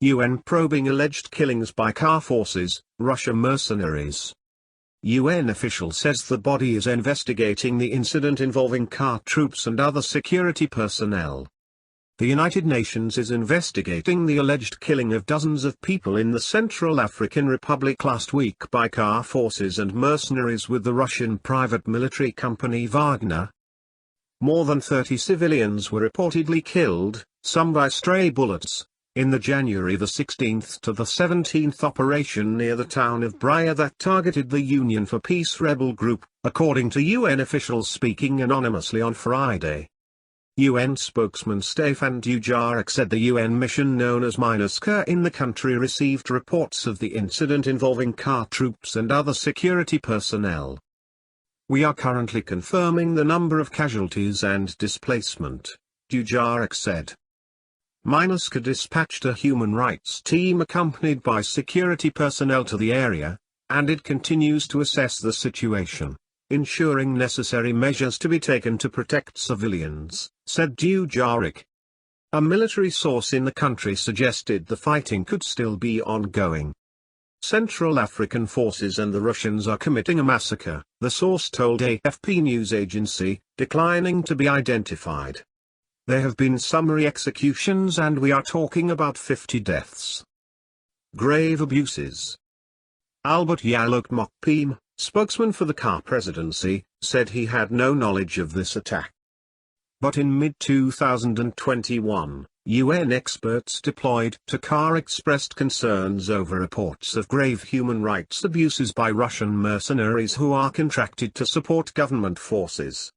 UN probing alleged killings by car forces, Russia mercenaries. UN official says the body is investigating the incident involving car troops and other security personnel. The United Nations is investigating the alleged killing of dozens of people in the Central African Republic last week by car forces and mercenaries with the Russian private military company Wagner. More than 30 civilians were reportedly killed, some by stray bullets, in the January 16 to 17 operation near the town of Bria that targeted the Union for Peace rebel group, according to UN officials speaking anonymously on Friday. UN spokesman Stefan Dujarric said the UN mission known as MINUSCA in the country received reports of the incident involving car troops and other security personnel. "We are currently confirming the number of casualties and displacement," Dujarric said. MINUSCA dispatched a human rights team accompanied by security personnel to the area, and it continues to assess the situation, ensuring necessary measures to be taken to protect civilians, said Dujarric. A military source in the country suggested the fighting could still be ongoing. Central African forces and the Russians are committing a massacre, the source told AFP news agency, declining to be identified. There have been summary executions and we are talking about 50 deaths. Grave abuses. Albert Yalok-Mokpim, spokesman for the car presidency, said he had no knowledge of this attack. But in mid-2021, UN experts deployed to Car expressed concerns over reports of grave human rights abuses by Russian mercenaries who are contracted to support government forces.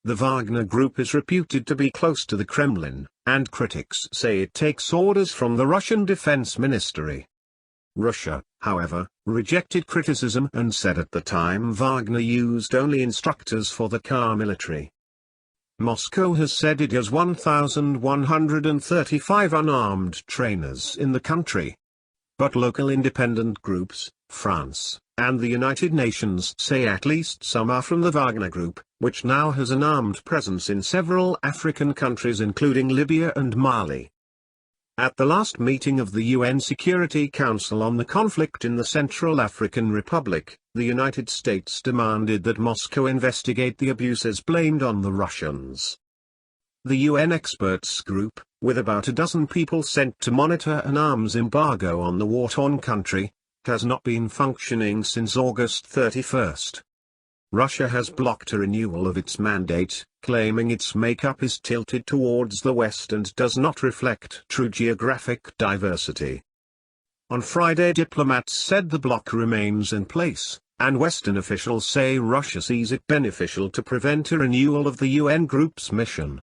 The Wagner Group is reputed to be close to the Kremlin, and critics say it takes orders from the Russian Defense Ministry. Russia, however, rejected criticism and said at the time Wagner used only instructors for the car military. Moscow has said it has 1,135 unarmed trainers in the country. But local independent groups, France, and the United Nations say at least some are from the Wagner Group, which now has an armed presence in several African countries including Libya and Mali. At the last meeting of the UN Security Council on the conflict in the Central African Republic, the United States demanded that Moscow investigate the abuses blamed on the Russians. The UN experts group, with about a dozen people sent to monitor an arms embargo on the war-torn country, has not been functioning since August 31. Russia has blocked a renewal of its mandate, claiming its makeup is tilted towards the West and does not reflect true geographic diversity. On Friday, diplomats said the bloc remains in place, and Western officials say Russia sees it beneficial to prevent a renewal of the UN group's mission.